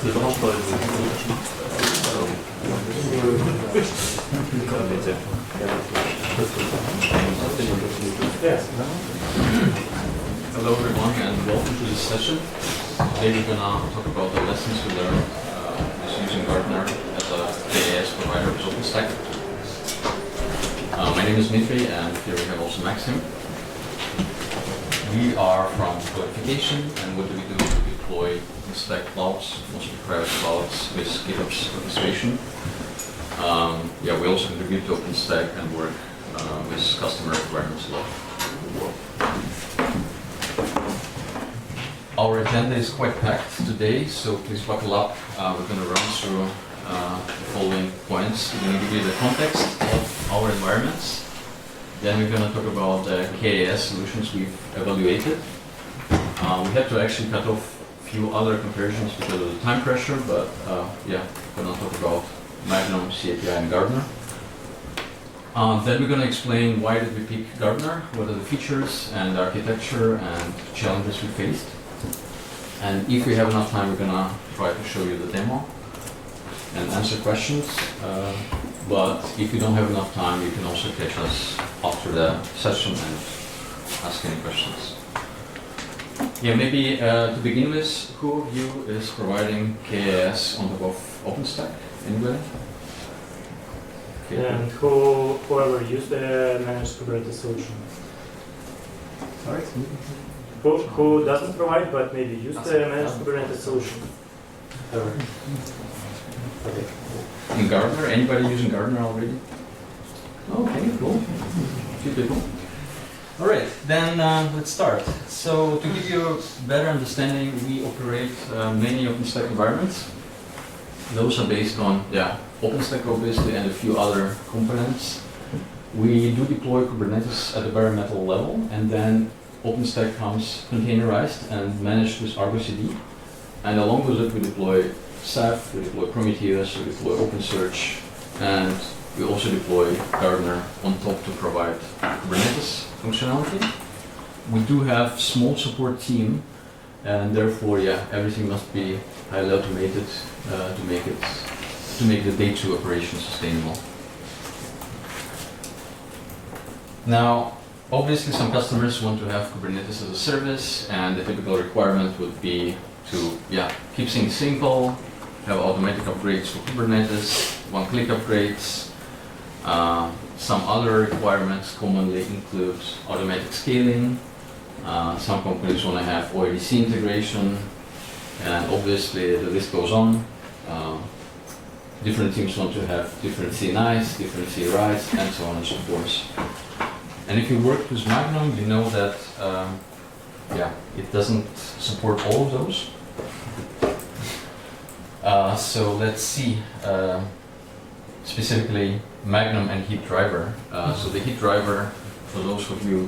Hello everyone and welcome to this session. Today we're going to talk about the lessons we learned using Gartner as a KaaS provider with OpenStack. My name is Dmitry and here we have also Maksim. We are from Codification, and what do? We deploy OpenStack clouds, mostly private clouds with GitOps orchestration. We also contribute to OpenStack and work with customer requirements a lot. Our agenda is quite packed today, so please buckle up. We're going to run through the following points. We're going to give you the context of our environments. Then we're going to talk about the KaaS solutions we've evaluated. We had to actually cut off a few other comparisons because of the time pressure, but we're going to talk about Magnum, API, and Gartner. Then we're going to explain why did we pick Gartner, what are the features and architecture and challenges we faced. And if we have enough time, we're going to try to show you the demo and answer questions. But if you don't have enough time, you can also catch us after the session and ask any questions. Maybe to begin with, who of you is providing KaaS on top of OpenStack? Anybody? Okay. And whoever used the managed Kubernetes solution. Sorry? Who doesn't provide but maybe used the managed Kubernetes solution? Okay. In Gartner? Anybody using Gartner already? Okay, cool. A few people. All right, then let's start. So to give you a better understanding, we operate many OpenStack environments. Those are based on OpenStack obviously and a few other components. We do deploy Kubernetes at a bare metal level, and then OpenStack comes containerized and managed with Argo CD. And along with it, we deploy Ceph, we deploy Prometheus, we deploy OpenSearch, and we also deploy Gartner on top to provide Kubernetes functionality. We do have small support team, and therefore, everything must be highly automated to make the day two operation sustainable. Now, obviously, some customers want to have Kubernetes-as-a-Service, and the typical requirement would be to keep things simple, have automatic upgrades for Kubernetes, one-click upgrades. Some other requirements commonly include automatic scaling. Some companies want to have OIDC integration, and obviously the list goes on. Different teams want to have different CNIs, different CRIs, and so on and so forth. And if you work with Magnum, you know that it doesn't support all of those. So let's see, specifically Magnum and heat driver. So the heat driver, for those of you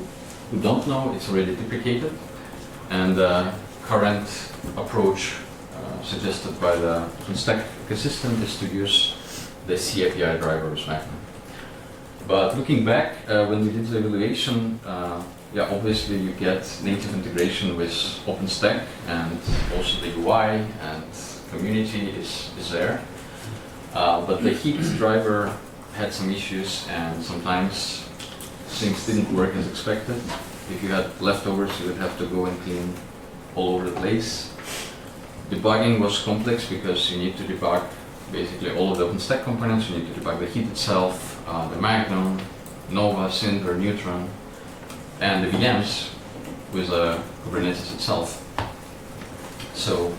who don't know, it's already deprecated, and the current approach suggested by the OpenStack ecosystem is to use the API driver with Magnum. But looking back, when we did the evaluation, obviously you get native integration with OpenStack, and also the UI and community is there. But the heat driver had some issues, and sometimes things didn't work as expected. If you had leftovers, you would have to go and clean all over the place. Debugging was complex because you need to debug basically all of the OpenStack components. You need to debug the heat itself, the Magnum, Nova, Cinder, Neutron, and the VMs with Kubernetes itself. So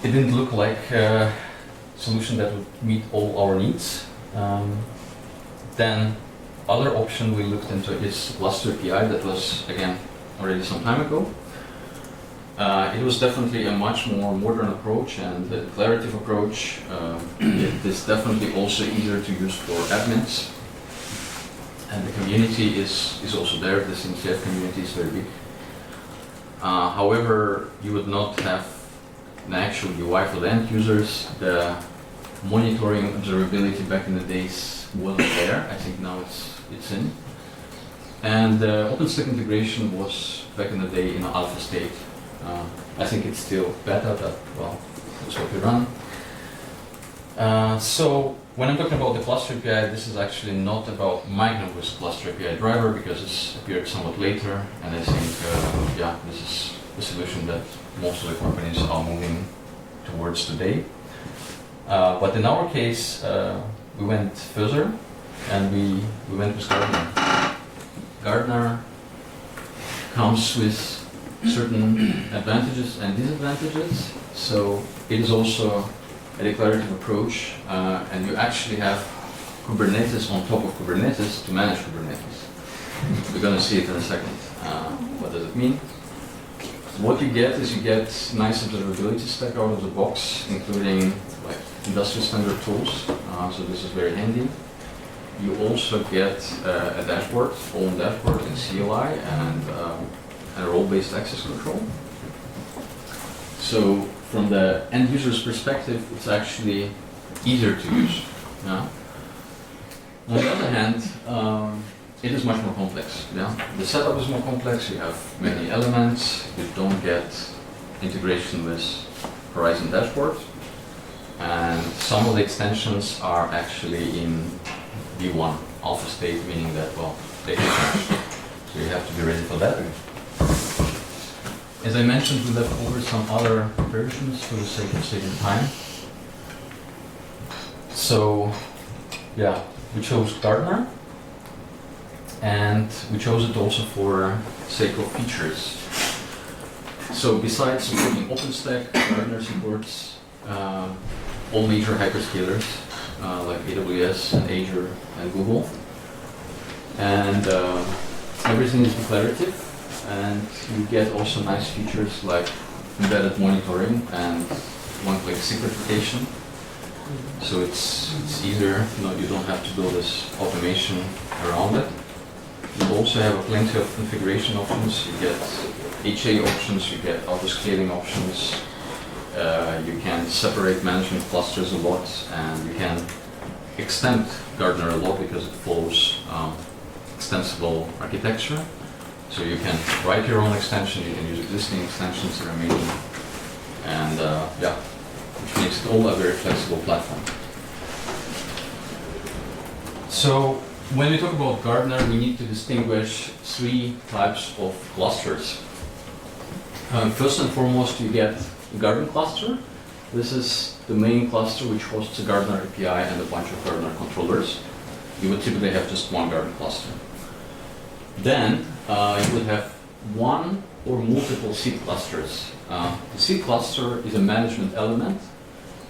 it didn't look like a solution that would meet all our needs. Then other option we looked into is Cluster API. That was, again, already some time ago. It was definitely a much more modern approach and a declarative approach. It is definitely also easier to use for admins. And the community is also there. The CNCF community is very big. However, you would not have an actual UI for the end users. The monitoring observability back in the days wasn't there. I think now it's in. And OpenStack integration was back in the day in alpha state. I think it's still beta, but well, that's what we run. So when I'm talking about the cluster API, this is actually not about Magnum with cluster API driver because it's appeared somewhat later, and I think yeah, this is the solution that most of the companies are moving towards today. But in our case, we went further, and we went with Gardener. Gardener comes with certain advantages and disadvantages. So it is also a declarative approach, and you actually have Kubernetes on top of Kubernetes to manage Kubernetes. We're going to see it in a second. What does it mean? What you get is you get nice observability stack out of the box, including like industry standard tools. So this is very handy. You also get a dashboard, own dashboard in CLI, and a role-based access control. So from the end user's perspective, it's actually easier to use. Yeah? On the other hand, it is much more complex. Yeah? The setup is more complex, you have many elements, you don't get integration with Horizon dashboard, and some of the extensions are actually in V1 alpha state, meaning that, well, they can change. So you have to be ready for that. As I mentioned, we left over some other versions for the sake of saving time. So, yeah, we chose Gardener, and we chose it also for sake of features. So besides supporting OpenStack, Gardener supports all major hyperscalers like AWS and Azure and Google. And everything is declarative, and you get also nice features like embedded monitoring and one-click securification. So it's easier, you don't have to build this automation around it. You also have plenty of configuration options. You get HA options, you get auto-scaling options. You can separate management clusters a lot, and you can extend Gardener a lot because it follows extensible architecture. So you can write your own extension, you can use existing extensions that are made, and yeah, which makes it all a very flexible platform. So when we talk about Gardener, we need to distinguish three types of clusters. First and foremost, you get a Gardener cluster. This is the main cluster which hosts a Gardener API and a bunch of Gardener controllers. You would typically have just one Gardener cluster. Then you would have one or multiple seed clusters. The seed cluster is a management element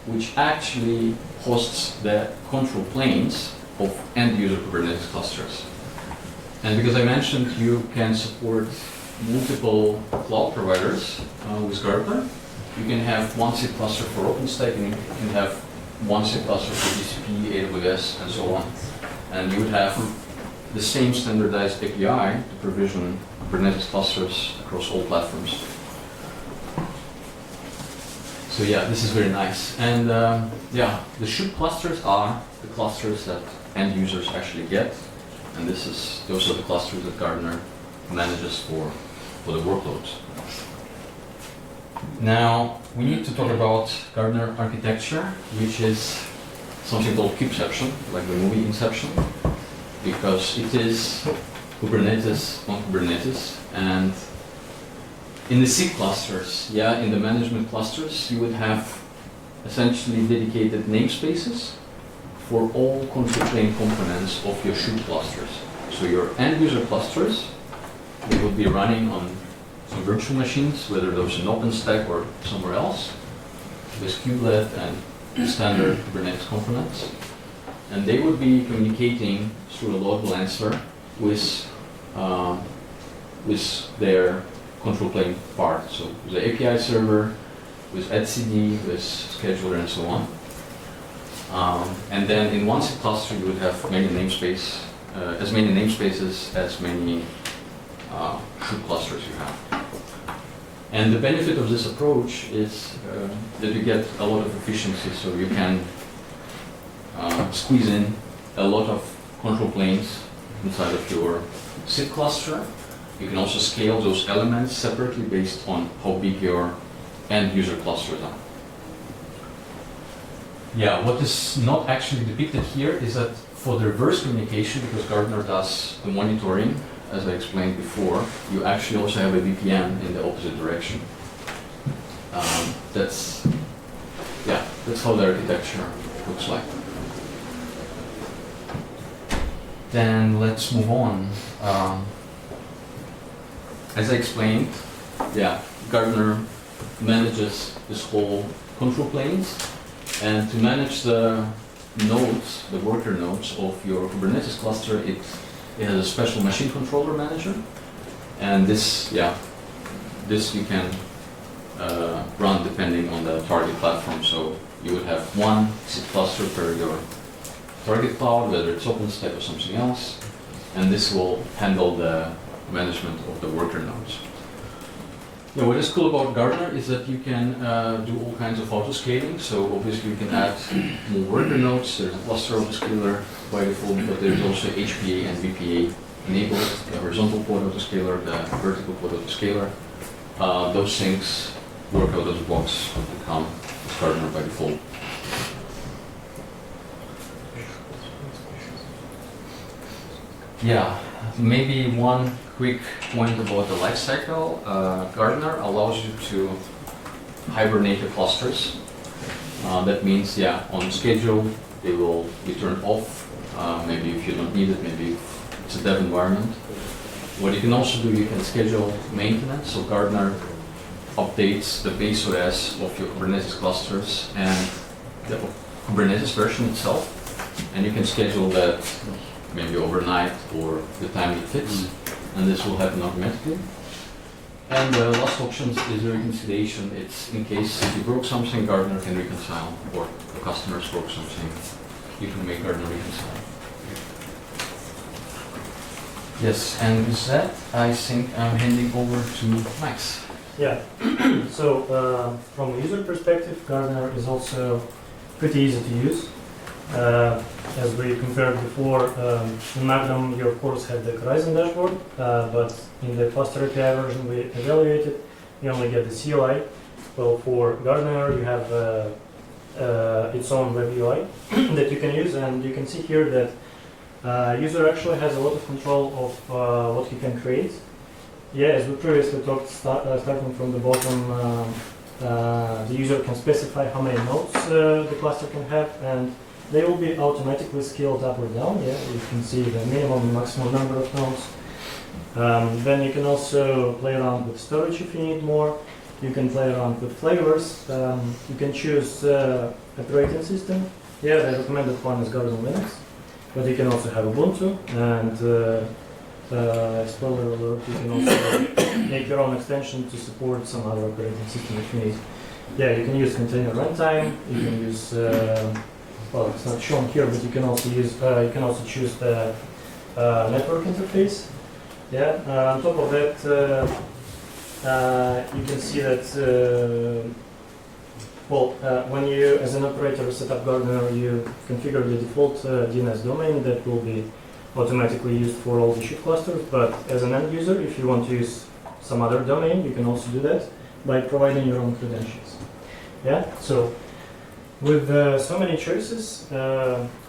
which actually hosts the control planes of end-user Kubernetes clusters. And because I mentioned you can support multiple cloud providers with Gardener, you can have one seed cluster for OpenStack, and you can have one seed cluster for GCP, AWS, and so on. And you would have the same standardized API to provision Kubernetes clusters across all platforms. So yeah, this is very nice. And yeah, the shoot clusters are the clusters that end users actually get, and those are the clusters that Gardener manages for the workloads. Now we need to talk about Gardener architecture, which is something called Kubeception, like the movie Inception, because it is Kubernetes on Kubernetes. And in the seed clusters, yeah, in the management clusters, you would have essentially dedicated namespaces for all control plane components of your shoot clusters. So your end user clusters, they would be running on some virtual machines, whether those in OpenStack or somewhere else, with kubelet and standard Kubernetes components. And they would be communicating through a load balancer with their control plane part. So with the API server, with etcd, with scheduler, and so on. And then in one seed cluster, you would have many namespaces, as many namespaces as many shoot clusters you have. And the benefit of this approach is that you get a lot of efficiency, so you can squeeze in a lot of control planes inside of your seed cluster. You can also scale those elements separately based on how big your end user clusters are. Yeah, what is not actually depicted here is that for the reverse communication, because Gartner does the monitoring, as I explained before, you actually also have a VPN in the opposite direction. That's how the architecture looks like. Then let's move on. As I explained, Gartner manages this whole control planes, and to manage the nodes, the worker nodes of your Kubernetes cluster, it has a special machine controller manager, and this you can run depending on the target platform. So you would have one cluster per your target cloud, whether it's OpenStack or something else, and this will handle the management of the worker nodes. Yeah, what is cool about Gartner is that you can do all kinds of auto-scaling. So obviously you can add more worker nodes. There's a cluster autoscaler by default, but there's also HPA and VPA enabled, the horizontal pod autoscaler, the vertical pod autoscaler. Those things work out of the box to come with Gartner by default. Yeah, maybe one quick point about the lifecycle. Gartner allows you to hibernate your clusters. That means, on schedule, they will be turned off. Maybe if you don't need it, maybe if it's a dev environment. What you can also do, you can schedule maintenance. So Gartner updates the base OS of your Kubernetes clusters and the Kubernetes version itself. And you can schedule that maybe overnight or the time it fits, and this will happen automatically. And the last option is the reconciliation. It's in case you broke something, Gartner can reconcile, or the customers broke something, you can make Gartner reconcile. Yes, and with that, I think I'm handing over to Max. Yeah, so from a user perspective, Gartner is also pretty easy to use. As we compared before, in Magnum you of course had the Horizon dashboard, but in the Cluster API version we evaluated, you only get the CLI. Well, for Gartner you have its own web UI that you can use, and you can see here that user actually has a lot of control of what he can create. Yeah, as we previously talked, starting from the bottom, the user can specify how many nodes the cluster can have, and they will be automatically scaled up or down. Yeah, you can see the minimum and maximum number of nodes. Then you can also play around with storage if you need more. You can play around with flavors. You can choose operating system. Yeah, the recommended one is Garden Linux, but you can also have Ubuntu, and spoiler alert, you can also make your own extension to support some other operating system if you need. Yeah, you can use container runtime. You can use well, it's not shown here, but you can also use you can also choose the network interface. Yeah. On top of that, you can see that when you, as an operator, set up Gartner, you configure the default DNS domain that will be automatically used for all the chip clusters. But as an end user, if you want to use some other domain, you can also do that by providing your own credentials. Yeah. So with so many choices,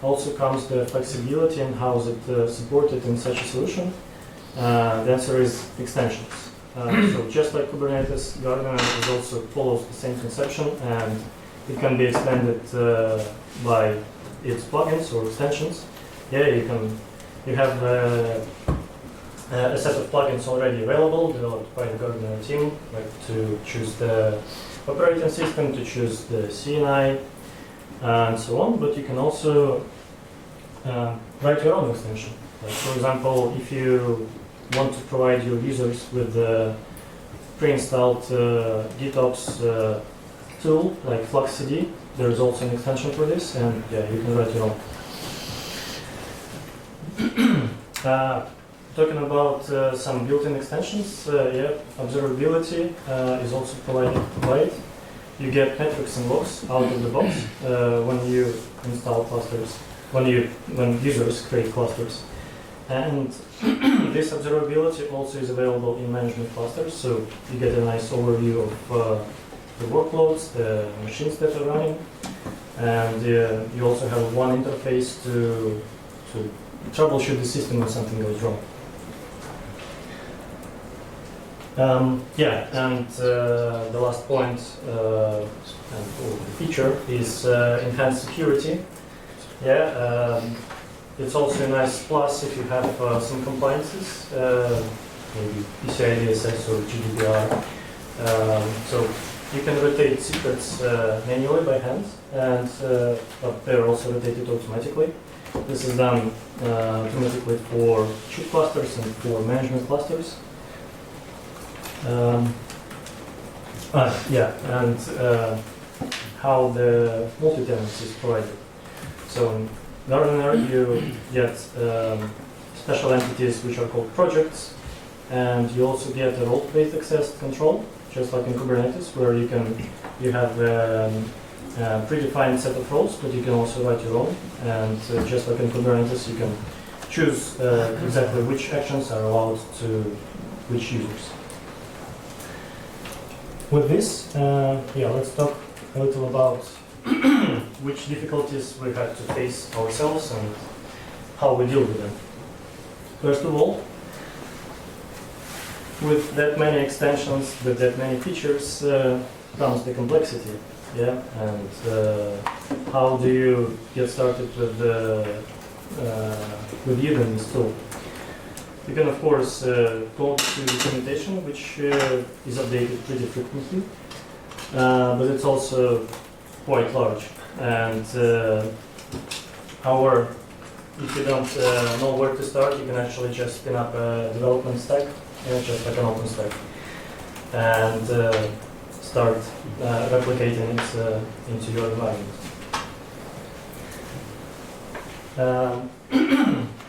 also comes the flexibility and how is it supported in such a solution. The answer is extensions. So just like Kubernetes, Gartner is also follows the same conception, and it can be extended by its plugins or extensions. Yeah, you have a set of plugins already available developed by the Gartner team, like to choose the operating system, to choose the CNI, and so on. But you can also write your own extension. Like, for example, if you want to provide your users with the pre-installed GitOps tool like FluxCD, there is also an extension for this, and yeah, you can write your own. Talking about some built-in extensions, observability is also provided by it. You get metrics and logs out of the box when you install clusters, when users create clusters. And this observability also is available in management clusters, so you get a nice overview of the workloads, the machines that are running, and you also have one interface to troubleshoot the system when something goes wrong. The last point and the feature is enhanced security. It's also a nice plus if you have some compliances, maybe PCI DSS or GDPR. So you can rotate secrets manually by hand, and but they're also rotated automatically. This is done automatically for chip clusters and for management clusters. How the multi-tenancy is provided. So in Gardener you get special entities which are called projects, and you also get a role-based access control, just like in Kubernetes, where you have a predefined set of roles, but you can also write your own. And just like in Kubernetes, you can choose exactly which actions are allowed to which users. With this, let's talk a little about which difficulties we had to face ourselves and how we deal with them. First of all, with that many extensions, with that many features, comes the complexity. And how do you get started with using this tool? You can, of course, go to documentation, which is updated pretty frequently, but it's also quite large. And if you don't know where to start, you can actually just spin up a development stack, just like an OpenStack, and start replicating it into your environment.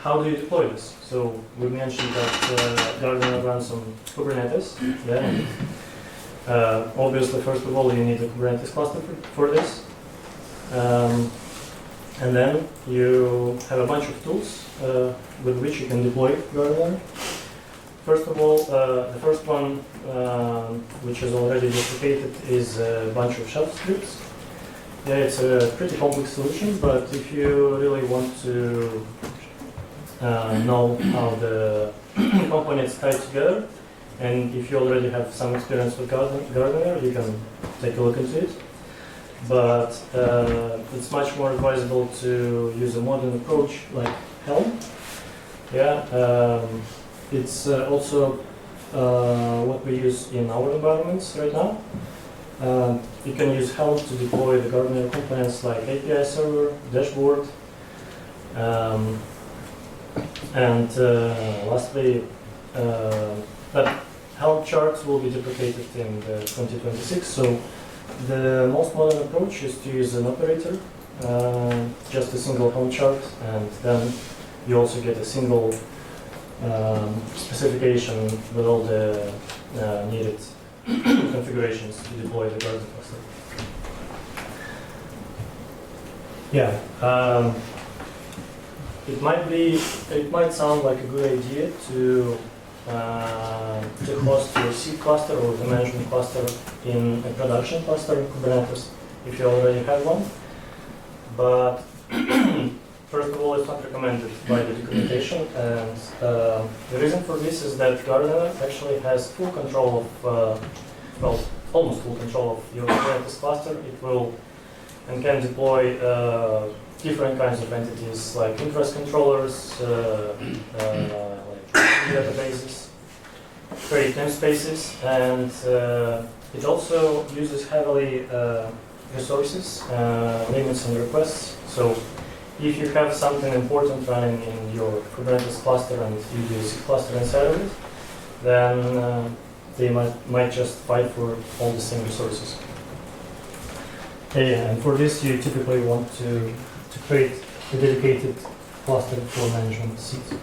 How do you deploy this? So we mentioned that Gardener runs on Kubernetes. Obviously, first of all, you need a Kubernetes cluster for this. And then you have a bunch of tools with which you can deploy Gardener. First of all, the first one, which is already duplicated, is a bunch of shell scripts. It's a pretty complex solution, but if you really want to know how the components tie together, and if you already have some experience with Gardener, you can take a look into it. But it's much more advisable to use a modern approach like Helm. It's also what we use in our environments right now. You can use Helm to deploy the Gardener components like API server, dashboard, and lastly, that Helm charts will be deprecated in 2026. So the most modern approach is to use an operator, just a single Helm chart, and then you also get a single specification with all the needed configurations to deploy the Gardener cluster. It might sound like a good idea to host your seed cluster or the management cluster in a production cluster in Kubernetes if you already have one. But first of all, it's not recommended by the documentation, and the reason for this is that Gardener actually has full control of, almost full control of your Kubernetes cluster. It will and can deploy different kinds of entities like ingress controllers, like databases, create namespaces, and it also uses heavily resources, limits and requests. So if you have something important running in your Kubernetes cluster and you do a seed cluster inside of it, then they might just fight for all the same resources. And for this, you typically want to create a dedicated cluster for management seeds.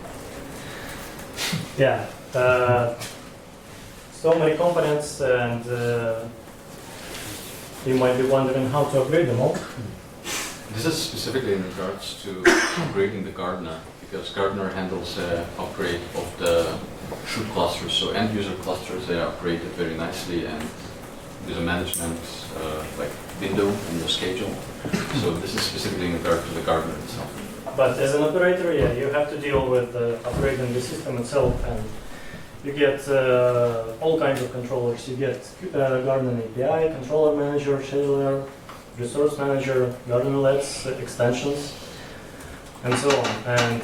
So many components, and you might be wondering how to upgrade them all. This is specifically in regards to upgrading the Gardener, because Gardener handles upgrade of the shoot clusters, so end user clusters, they are upgraded very nicely, and with a management like window in the schedule. So this is specifically in regard to the Gardener itself. But as an operator, yeah, you have to deal with operating the system itself, and you get all kinds of controllers. You get Gardener API, controller manager, scheduler, resource manager, Gardener Labs, extensions, and so on. And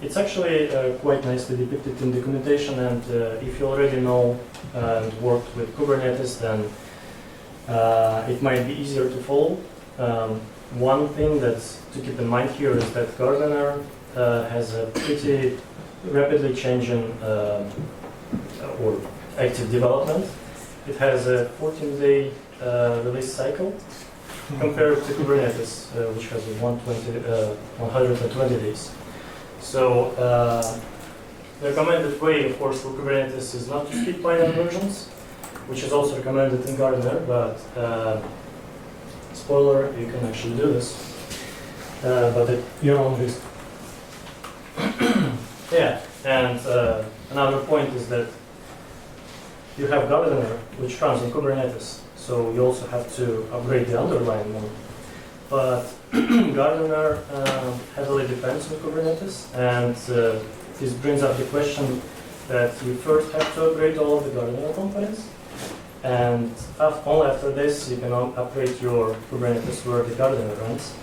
it's actually quite nicely depicted in documentation, and if you already know and worked with Kubernetes, then it might be easier to follow. One thing that's to keep in mind here is that Gardener has a pretty rapidly changing or active development. It has a 14-day release cycle compared to Kubernetes, which has a 120 days. So the recommended way, of course, for Kubernetes is not to skip binary versions, which is also recommended in Gardener, but spoiler, you can actually do this, but at your own risk. Yeah, and another point is that you have Gardener, which runs on Kubernetes, so you also have to upgrade the underlying one. But Gardener heavily depends on Kubernetes, and this brings up the question that you first have to upgrade all of the Gardener components, and only after this you can upgrade your Kubernetes where the Gardener runs,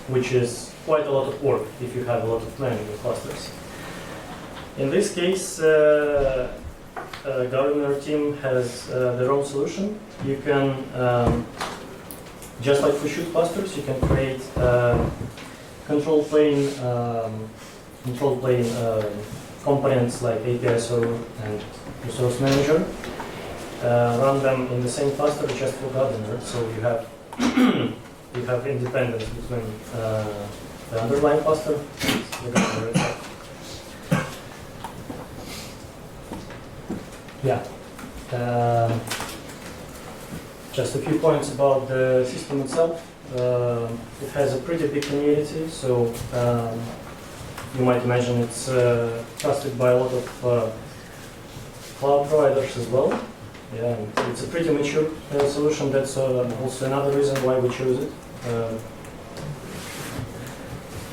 which is quite a lot of work if you have a lot of planning in clusters. In this case, Gardener team has their own solution. You can, just like for shoot clusters, you can create control plane components like API server and resource manager. Run them in the same cluster just for Gardener, so you have you have independence between the underlying cluster and the Gardener itself. Yeah. Just a few points about the system itself. It has a pretty big community, so you might imagine it's trusted by a lot of cloud providers as well. Yeah, it's a pretty mature solution. That's also another reason why we chose it.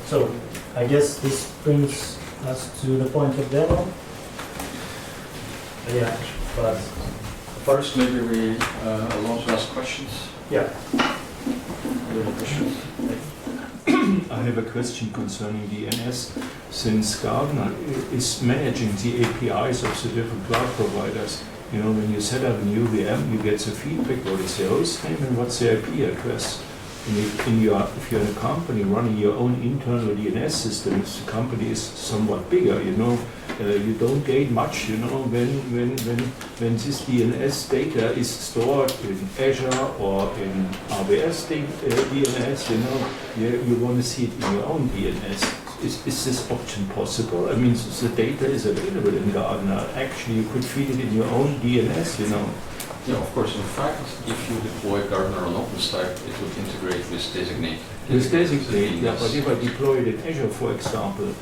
So I guess this brings us to the point of demo. Yeah, but First, maybe we want to ask questions. yeah. Little questions. I have a question concerning DNS. Since Gardener is managing the APIs of the different cloud providers, you know, when you set up a new VM, you get the feedback, what is the host name and what's the IP address. And if you're in a company running your own internal DNS systems, the company is somewhat bigger, you know. You don't gain much, you know, when this DNS data is stored in Azure or in RBS DNS, you know, you want to see it in your own DNS. Is this option possible? I mean, the data is available in Gardener. Actually, you could feed it in your own DNS, you know. Yeah, of course. In fact, if you deploy Gardener on OpenStack, it would integrate with Designate. With Designate, yeah, but if I deploy it in Azure, for example,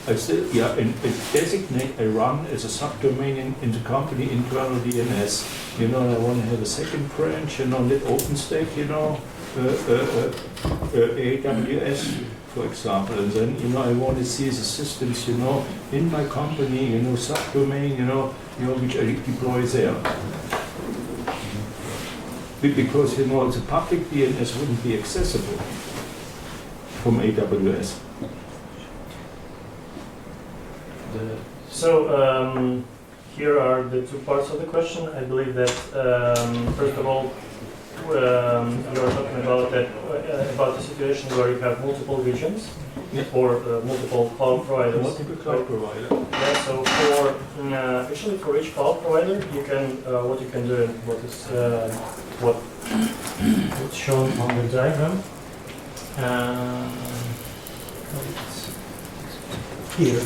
I still, yeah, and Designate I run as a subdomain in the company internal DNS. You know, and I want to have a second branch, you know, let OpenStack, you know, AWS, for example, and then, you know, I want to see the systems, you know, in my company, you know, subdomain, you know, which I deploy there. Because, you know, the public DNS wouldn't be accessible from AWS. So here are the two parts of the question. I believe that first of all, you are talking about that about the situation where you have multiple regions, yeah, or multiple cloud providers. Multiple cloud provider. Yeah. So for actually for each cloud provider, you can what you can do and what is what's shown on the diagram. Here.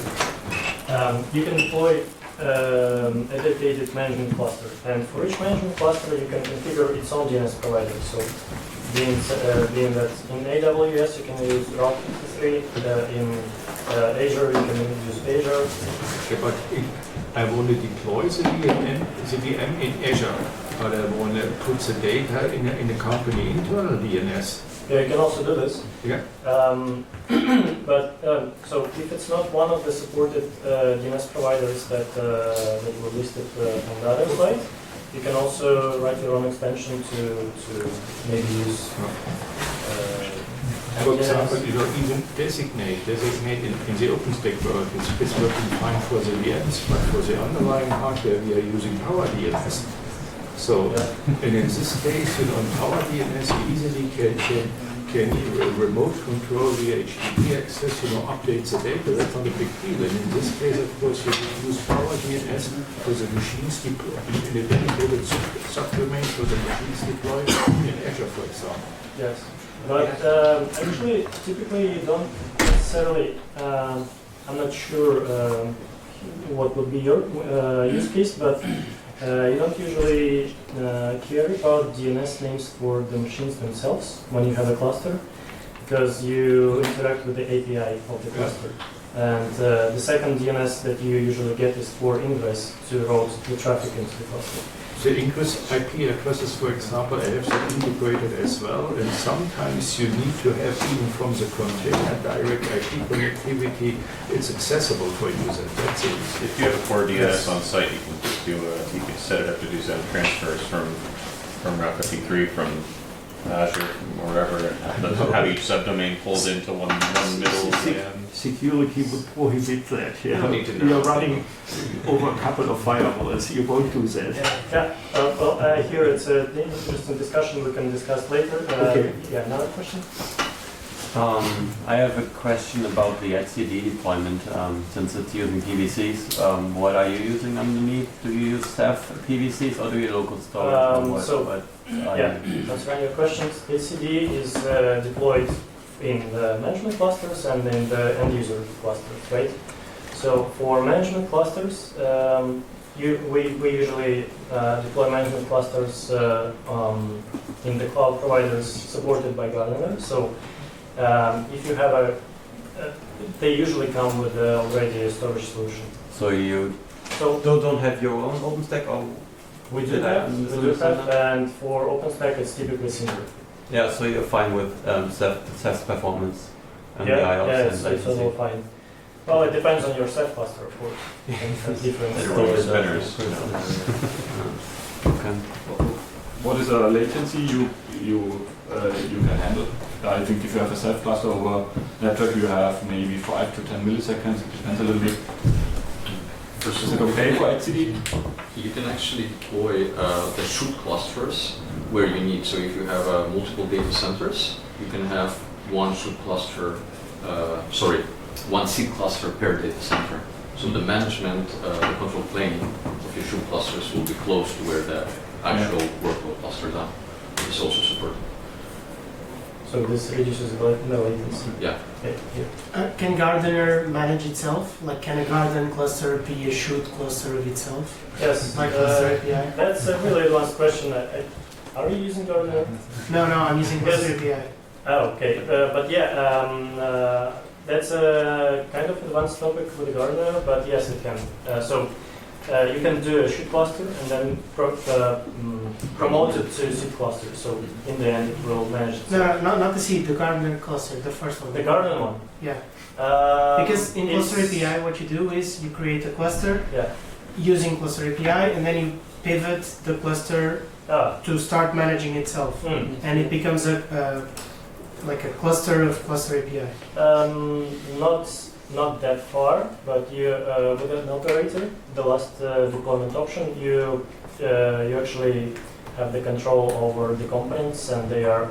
You can deploy a dedicated management cluster, and for each management cluster you can configure its own DNS provider. So being that in AWS you can use Route 53, in Azure you can use Azure. Yeah, but I want to deploy the VM in Azure, but I want to put the data in the company internal DNS. Yeah, you can also do this. Yeah. So if it's not one of the supported DNS providers that were listed on the other slide, you can also write your own extension to maybe use. For example, you don't even designate in the OpenStack world. It's working fine for the VMs, but for the underlying hardware, we are using Power DNS. So, and in this case, on Power DNS, you easily can remote control via HTTP access, update the data. That's not a big deal. And in this case, of course, you can use Power DNS for the machines deployed in a dedicated subdomain for the machines deployed in Azure, for example. Yes. But actually, typically you don't necessarily, I'm not sure what would be your use case, but you don't usually care about DNS names for the machines themselves when you have a cluster, because you interact with the API of the cluster. And the second DNS that you usually get is for ingress to route the traffic into the cluster. The ingress IP addresses, for example, I have them integrated as well, and sometimes you need to have, even from the container, direct IP connectivity. It's accessible for users. That's it. If you have a core DNS on site, you can just do you can set it up to do some transfers from Route 53 from Azure, from wherever, and have each subdomain pulled into one middle VM. Security would prohibit that. You don't need to know. You're running over a couple of firewalls. You won't do that. Yeah. Well, here it's an interesting discussion we can discuss later. Okay. Yeah, another question? I have a question about the etcd deployment. Since it's using PVCs, what are you using underneath? Do you use Ceph PVCs or do you local storage? Answering your questions, etcd is deployed in the management clusters and in the end user clusters, right? So for management clusters, we usually deploy management clusters in the cloud providers supported by Gardener. So if you have they usually come with already a storage solution. So you don't have your own OpenStack, or we do have, and for OpenStack it's typically single. Yeah, so you're fine with Ceph's performance and the IOPS yeah, and it's all fine. Well, it depends on your Ceph cluster, of course. Different Storage spinners. Okay. What is a latency you can handle? I think if you have a Ceph cluster over network, you have maybe 5 to 10 milliseconds. It depends a little bit. Is it okay for etcd? You can actually deploy the shoot clusters where you need. So if you have multiple data centers, you can have one shoot cluster, one seed cluster per data center. So the management, the control plane of your shoot clusters will be close to where the actual workload clusters are. It's also supported. So this reduces the latency. Yeah. Can Gardener manage itself? Like, can a Garden cluster be a shoot cluster of itself? Yes. Like Cluster API? That's a really advanced question. Are you using Gardener? No, I'm using Cluster API. Oh, okay. But yeah, that's a kind of advanced topic for the Gardener, but yes, it can. You can do a shoot cluster and then promote it to seed cluster. So in the end, it will manage it. No, not the seed, the Gardener cluster, the first one. The Gardener one? Yeah. Because in Cluster API, what you do is you create a cluster using Cluster API, and then you pivot the cluster to start managing itself. And it becomes like a cluster of Cluster API. Not that far, but you with an operator, the last deployment option, you actually have the control over the components, and they are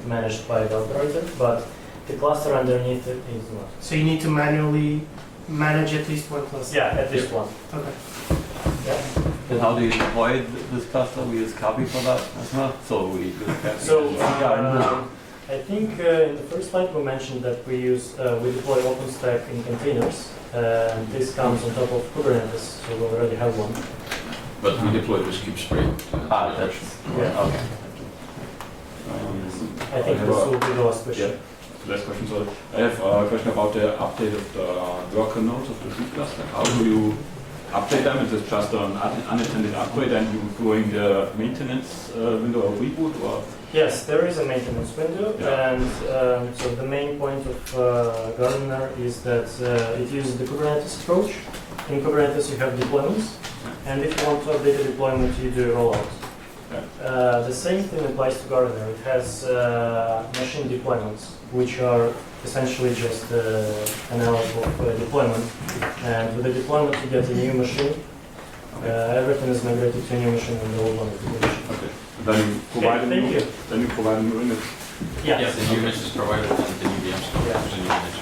managed by the operator. But the cluster underneath it is not. So you need to manually manage at least one cluster. Yeah, at least one. Okay. Yeah. And how do you deploy this cluster? We use Kabi for that as well. So we use Kabi. So I think in the first slide we mentioned that we deploy OpenStack in containers, and this comes on top of Kubernetes, so we already have one. But we deployed with Kubespray. Okay. I think this will be the last question. Last question, sorry. I have a question about the update of the worker nodes of the seed cluster. How do you update them? Is it just an unattended upgrade and you doing the maintenance window of reboot, or? Yes, there is a maintenance window, Yeah. and so the main point of Gardener is that it uses the Kubernetes approach. In Kubernetes you have deployments, and if you want to update a deployment, you do a rollout. The same thing applies to Gardener. It has machine deployments, which are essentially just analog of deployment. And with the deployment, you get a new machine. Everything is migrated to a new machine and the old one is deleted. Okay. Then you provide Thank you. Then you provide a new image. Yeah. Yes, the new image is provided and the new VM store Yeah. is a new image.